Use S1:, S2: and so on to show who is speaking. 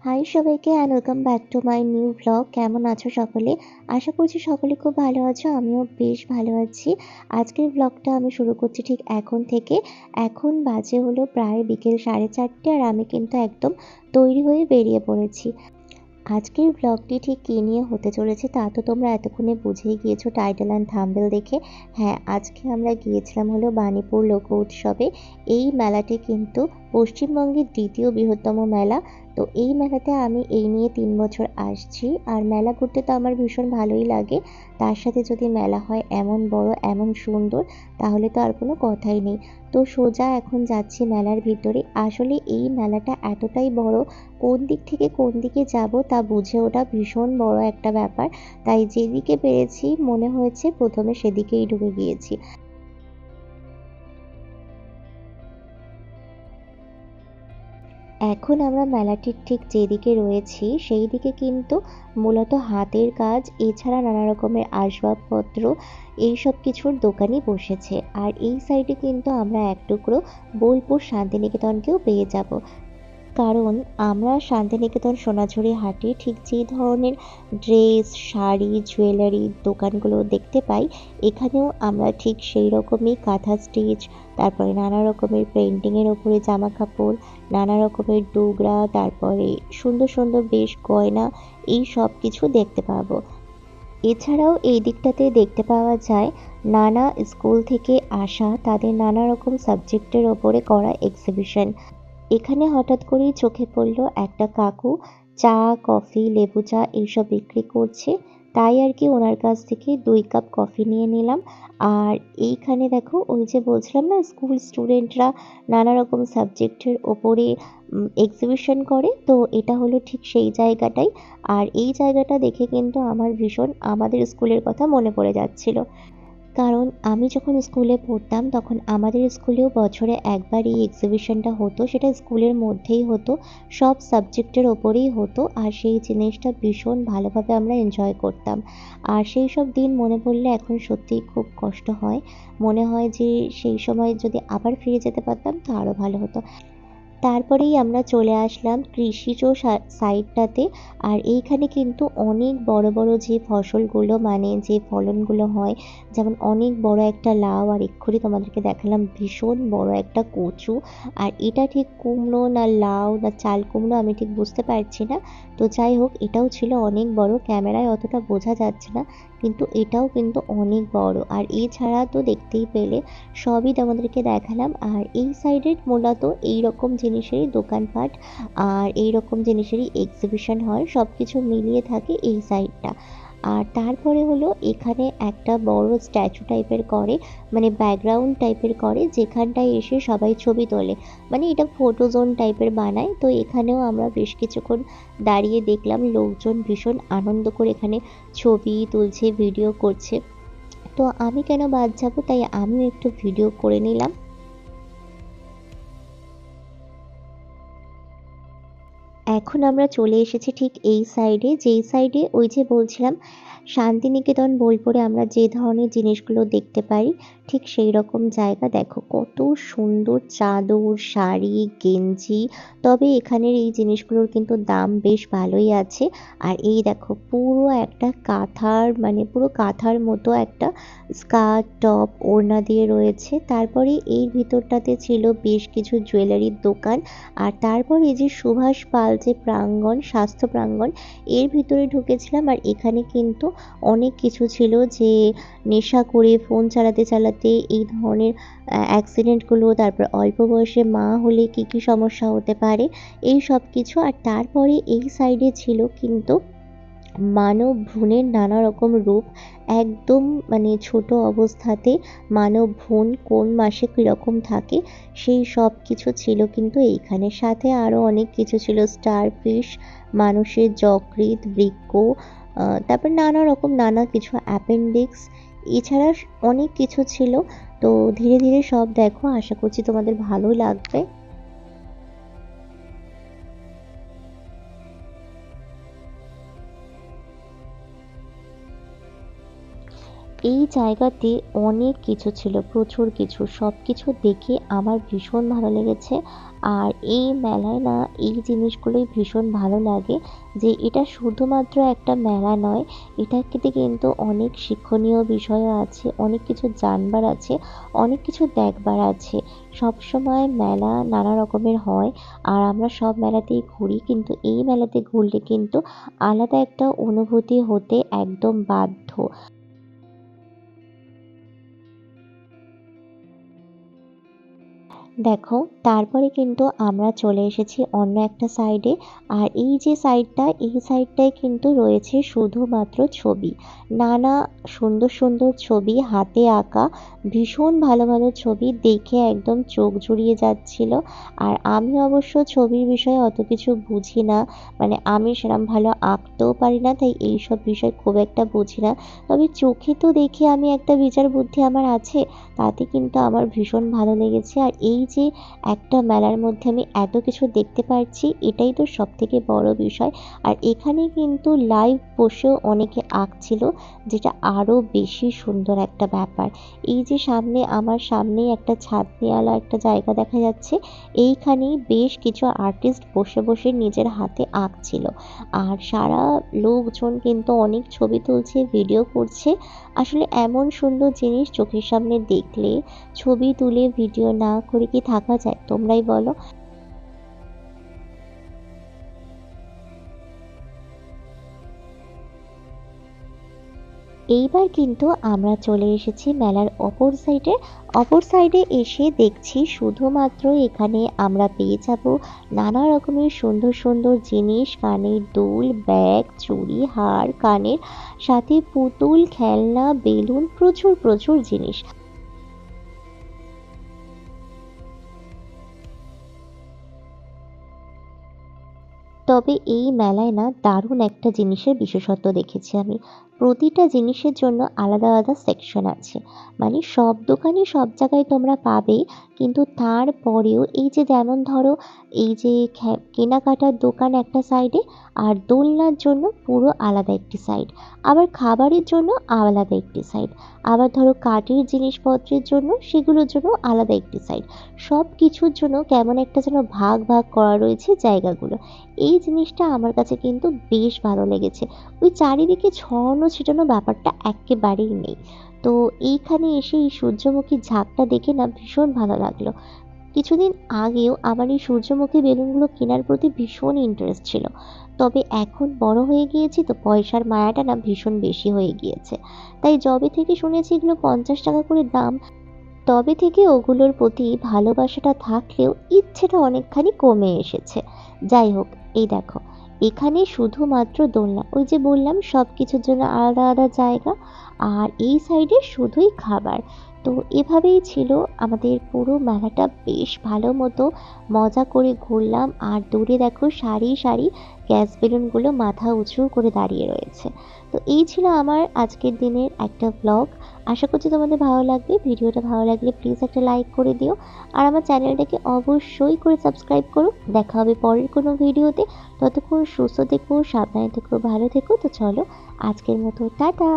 S1: High সবাইকে and welcome back to my new blog. কেমন আছো সকলে? আশা করছি সকলে খুব ভালো আছো। আমিও বেশ ভালো আছি। আজকের ব্লগটা আমি শুরু করছি ঠিক এখন থেকে। এখন বাজে হলো প্রায় বিকেল 4:30 আর আমি কিন্তু একদম তৈরি হয়ে বেরিয়ে পড়েছি। আজকের ব্লগটি ঠিক কী নিয়ে হতে চলেছে তা তো তোমরা এতক্ষণে বুঝেই গিয়েছো টাইটেল অ্যান্ড থাম্বনেল দেখে। হ্যাঁ, আজকে আমরা গিয়েছিলাম হলো বাণীপুর লোক উৎসবে। এই মেলাটি কিন্তু পশ্চিমবঙ্গের দ্বিতীয় বৃহত্তম মেলা। তো এই মেলাতে আমি এই নিয়ে ৩ বছর আসছি। আর মেলা ঘুরতে তো আমার ভীষণ ভালোই লাগে। তার সাথে যদি মেলা হয় এমন বড়, এমন সুন্দর, তাহলে তো আর কোনো কথাই নেই। তো সোজা এখন যাচ্ছি মেলার ভিতরে। আসলে এই মেলাটা এতটাই বড়, কোন দিক থেকে কোন দিকে যাব তা বুঝে ওঠা ভীষণ বড় একটা ব্যাপার। তাই যেদিকে পেরেছি মনে হয়েছে প্রথমে সেদিকেই ঢুকে গিয়েছি। এখন আমরা মেলাটির ঠিক যেদিকে রয়েছি সেই দিকে কিন্তু মূলত হাতের কাজ এছাড়া নানা রকমের আসবাবপত্র এইসব কিছুর দোকানই বসেছে। আর এই সাইডে কিন্তু আমরা এক টুকরো বোলপুর শান্তিনিকেতনকেও পেয়ে যাব। কারণ আমরা শান্তিনিকেতন সোনাঝুরি হাটে ঠিক যে ধরনের ড্রেস, শাড়ি, জুয়েলারির দোকানগুলো দেখতে পাই, এখানেও আমরা ঠিক সেই রকমই কাঁথা স্টিচ, তারপরে নানা রকমের পেইন্টিংয়ের ওপরে জামাকাপড়, নানা রকমের ডোগরা, তারপরে সুন্দর সুন্দর বেশ গয়না, এই সব কিছু দেখতে পাবো। এছাড়াও এই দিকটাতে দেখতে পাওয়া যায় নানা স্কুল থেকে আসা তাদের নানা রকম সাবজেক্টের ওপরে করা এক্সিবিশন। এখানে হঠাৎ করেই চোখে পড়ল একটা কাকু চা, কফি, লেবু চা এইসব বিক্রি করছে। তাই আর কি ওনার কাছ থেকে 2 কাপ কফি নিয়ে নিলাম। আর এইখানে দেখো ওই যে বলছিলাম না স্কুল স্টুডেন্টরা নানা রকম সাবজেক্টের ওপরে এক্সিবিশন করে, তো এটা হলো ঠিক সেই জায়গাটাই। আর এই জায়গাটা দেখে কিন্তু আমার ভীষণ আমাদের স্কুলের কথা মনে পড়ে যাচ্ছিল। কারণ আমি যখন স্কুলে পড়তাম তখন আমাদের স্কুলেও বছরে একবার এই এক্সিবিশনটা হতো। সেটা স্কুলের মধ্যেই হতো। সব সাবজেক্টের ওপরেই হতো। আর সেই জিনিসটা ভীষণ ভালোভাবে আমরা এনজয় করতাম। আর সেই সব দিন মনে পড়লে এখন সত্যিই খুব কষ্ট হয়। মনে হয় যে সেই সময় যদি আবার ফিরে যেতে পারতাম তো আরও ভালো হতো। তারপরেই আমরা চলে আসলাম কৃষিজ সাইডটাতে। আর এইখানে কিন্তু অনেক বড় বড় যে ফসলগুলো মানে যে ফলনগুলো হয়, যেমন অনেক বড় একটা লাউ আর এক্ষুনি তোমাদেরকে দেখালাম ভীষণ বড় একটা কচু। আর এটা ঠিক কুমড়ো না লাউ না চাল কুমড়ো আমি ঠিক বুঝতে পারছি না। তো যাই হোক এটাও ছিল অনেক বড়, ক্যামেরায় অতটা বোঝা যাচ্ছে না, কিন্তু এটাও কিন্তু অনেক বড়। আর এছাড়া তো দেখতেই পেলে সবই তোমাদেরকে দেখালাম। আর এই সাইডের মূলত এই রকম জিনিসেরই দোকানপাট আর এই রকম জিনিসেরই এক্সিবিশন হয়, সব কিছু মিলিয়ে থাকে এই সাইডটা। আর তারপরে হলো এখানে একটা বড় স্ট্যাচু টাইপের করে, মানে ব্যাকগ্রাউন্ড টাইপের করে যেখানটায় এসে সবাই ছবি তোলে, মানে এটা ফটো জোন টাইপের বানায়। তো এখানেও আমরা বেশ কিছুক্ষণ দাঁড়িয়ে দেখলাম লোকজন ভীষণ আনন্দ করে এখানে ছবি তুলছে, ভিডিও করছে। তো আমি কেন বাদ যাবো, তাই আমিও একটু ভিডিও করে নিলাম। এখন আমরা চলে এসেছি ঠিক এই সাইডে, যেই সাইডে ওই যে বলছিলাম শান্তিনিকেতন বোলপুরে আমরা যে ধরনের জিনিসগুলো দেখতে পাই ঠিক সেই রকম জায়গা। দেখো কত সুন্দর চাদর, শাড়ি, গেঞ্জি। তবে এখানের এই জিনিসগুলোর কিন্তু দাম বেশ ভালোই আছে। আর এই দেখো পুরো একটা কাঁথার মানে পুরো কাঁথার মতো একটা স্কার্ট, টপ, ওড়না দিয়ে রয়েছে। তারপরে এর ভিতরটাতে ছিল বেশ কিছু জুয়েলারির দোকান। আর তারপর এই যে সুভাষ পাল যে প্রাঙ্গণ, স্বাস্থ্য প্রাঙ্গণ, এর ভিতরে ঢুকেছিলাম। আর এখানে কিন্তু অনেক কিছু ছিল যে নেশা করে ফোন চালাতে চালাতে এই ধরনের অ্যাক্সিডেন্টগুলো, তারপর অল্প বয়সে মা হলে কী কী সমস্যা হতে পারে এই সব কিছু। আর তারপরে এই সাইডে ছিল কিন্তু মানব ভ্রূণের নানা রকম রূপ। একদম মানে ছোট অবস্থাতে মানব ভ্রূণ কোন মাসে কীরকম থাকে সেই সব কিছু ছিল কিন্তু এইখানে। সাথে আরও অনেক কিছু ছিল, স্টারফিশ, মানুষের যকৃৎ, বৃক্ক, তারপর নানা রকম নানা কিছু অ্যাপেন্ডিক্স, এছাড়া অনেক কিছু ছিল। তো ধীরে ধীরে সব দেখো, আশা করছি তোমাদের ভালো লাগবে। এই জায়গাতে অনেক কিছু ছিল, প্রচুর কিছু। সবকিছু দেখে আমার ভীষণ ভালো লেগেছে। আর এই মেলায় না এই জিনিসগুলোই ভীষণ ভালো লাগে যে এটা শুধুমাত্র একটা মেলা নয়, এটাতে কিন্তু অনেক শিক্ষণীয় বিষয়ও আছে, অনেক কিছু জানবার আছে, অনেক কিছু দেখবার আছে। সবসময় মেলা নানা রকমের হয় আর আমরা সব মেলাতেই ঘুরি, কিন্তু এই মেলাতে ঘুরলে কিন্তু আলাদা একটা অনুভূতি হতে একদম বাধ্য। দেখো, তারপরে কিন্তু আমরা চলে এসেছি অন্য একটা সাইডে। আর এই যে সাইডটা, এই সাইডটায় কিন্তু রয়েছে শুধুমাত্র ছবি। নানা সুন্দর সুন্দর ছবি, হাতে আঁকা, ভীষণ ভালো ভালো ছবি দেখে একদম চোখ জুড়িয়ে যাচ্ছিল। আর আমি অবশ্য ছবির বিষয়ে অত কিছু বুঝি না, মানে আমি সেরকম ভালো আঁকতেও পারি না, তাই এইসব বিষয় খুব একটা বুঝি না। তবে চোখে তো দেখে আমি একটা বিচার বুদ্ধি আমার আছে, তাতে কিন্তু আমার ভীষণ ভালো লেগেছে। আর এই যে একটা মেলার মধ্যে আমি এত কিছু দেখতে পারছি, এটাই তো সবথেকে বড় বিষয়। আর এখানে কিন্তু লাইভ বসেও অনেকে আঁকছিল, যেটা আরও বেশি সুন্দর একটা ব্যাপার। এই যে সামনে, আমার সামনেই একটা ছাদনিওয়ালা একটা জায়গা দেখা যাচ্ছে, এইখানেই বেশ কিছু আর্টিস্ট বসে বসে নিজের হাতে আঁকছিল। আর সারা লোকজন কিন্তু অনেক ছবি তুলছে, ভিডিও করছে। আসলে এমন সুন্দর জিনিস চোখের সামনে দেখলে ছবি তুলে ভিডিও না করে কি থাকা যায়, তোমরাই বলো। এইবার কিন্তু আমরা চলে এসেছি মেলার অপর সাইডে। অপর সাইডে এসে দেখছি শুধুমাত্র এখানে আমরা পেয়ে যাব নানা রকমের সুন্দর সুন্দর জিনিস, কানের দুল, ব্যাগ, চুড়ি, হার, কানের সাথে পুতুল, খেলনা, বেলুন, প্রচুর প্রচুর জিনিস। তবে এই মেলায় না দারুণ একটা জিনিসের বিশেষত্ব দেখেছি আমি। প্রতিটা জিনিসের জন্য আলাদা আলাদা সেকশন আছে। মানে সব দোকানে সব জায়গায় তোমরা পাবে, কিন্তু তারপরেও এই যে যেমন ধরো, এই যে কেনাকাটার দোকান একটা সাইডে, আর দোলনার জন্য পুরো আলাদা একটি সাইড, আবার খাবারের জন্য আলাদা একটি সাইড, আবার ধরো কাঠের জিনিসপত্রের জন্য সেগুলোর জন্য আলাদা একটি সাইড। সব কিছুর জন্য কেমন একটা যেন ভাগ ভাগ করা রয়েছে জায়গাগুলো। এই জিনিসটা আমার কাছে কিন্তু বেশ ভালো লেগেছে। ওই চারিদিকে ছড়ানো ছিটানো ব্যাপারটা এক্কেবারেই নেই। তো এইখানে এসে এই সূর্যমুখীর ঝাঁকটা দেখে না ভীষণ ভালো লাগলো। কিছুদিন আগেও আমার এই সূর্যমুখী বেলুনগুলো কেনার প্রতি ভীষণ ইন্টারেস্ট ছিল। তবে এখন বড় হয়ে গিয়েছি তো পয়সার মায়াটা না ভীষণ বেশি হয়ে গিয়েছে। তাই যবে থেকে শুনেছি এগুলো 50 টাকা করে দাম, তবে থেকে ওগুলোর প্রতি ভালোবাসাটা থাকলেও ইচ্ছেটা অনেকখানি কমে এসেছে। যাই হোক, এই দেখো, এখানে শুধুমাত্র দোলনা, ওই যে বললাম সব কিছুর জন্য আলাদা আলাদা জায়গা, আর এই সাইডে শুধুই খাবার। তো এভাবেই ছিল আমাদের পুরো মেলাটা। বেশ ভালো মতো মজা করে ঘুরলাম। আর দূরে দেখো সারি সারি গ্যাস বেলুনগুলো মাথা উঁচু করে দাঁড়িয়ে রয়েছে। তো এই ছিল আমার আজকের দিনের একটা ব্লগ। আশা করছি তোমাদের ভালো লাগবে। ভিডিওটা ভালো লাগলে প্লিজ একটা লাইক করে দিও। আর আমার চ্যানেলটাকে অবশ্যই করে সাবস্ক্রাইব করো। দেখা হবে পরের কোনো ভিডিওতে। ততক্ষণ সুস্থ থেকো, সাবধানে থেকো, ভালো থেকো। তো চলো, আজকের মতো টাটা।